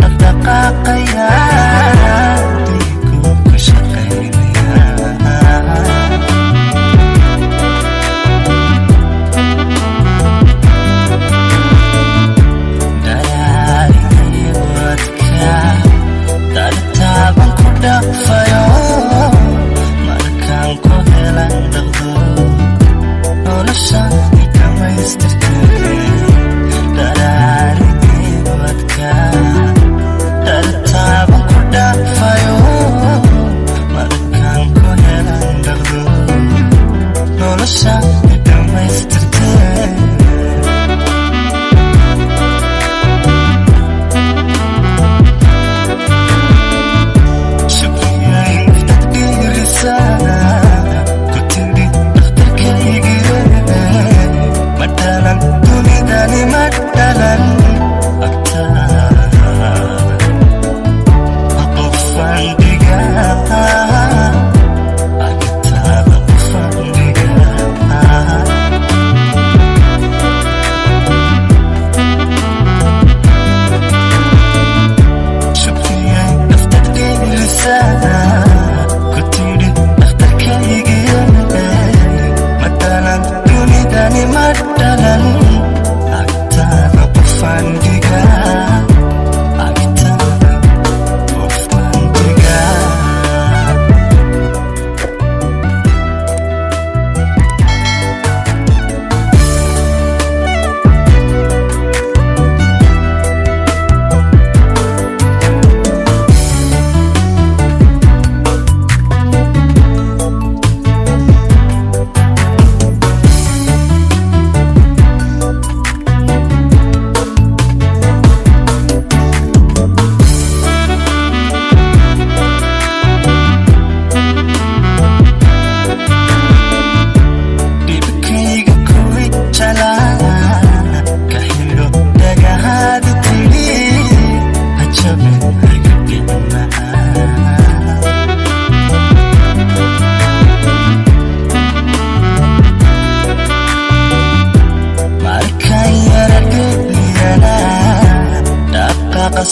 dhaqdhaqaaqaya dhiigu ku shaqaynaya daraarigii wadka dartaaban ku dhafayo markaan ku helan dhaqdo nolosha dhamaystirtay daraarigii wadka dartaaban ku dhafayo markaan ku helan dhaqdo nolosha dhamaystirtay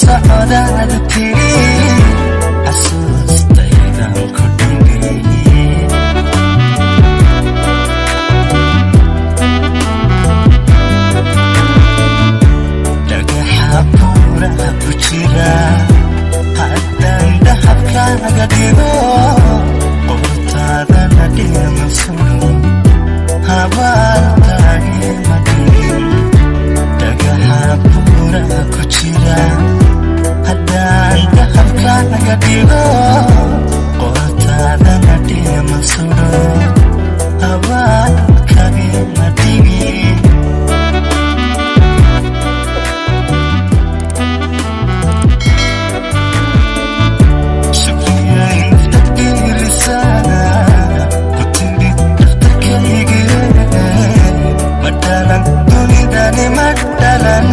socdaad tiri xasuustaydan ku dhigay dhagaxa buuraha ku jira haddaan dahabkaaga dhigo qortaadana dhima suro habaaltaagi ma dhigin dhagaxa buuraha ku jira haddaan dahabkaaga dhigo qortaadana dhima suro habaalkaagi ma dhigin madalang dunidani madalang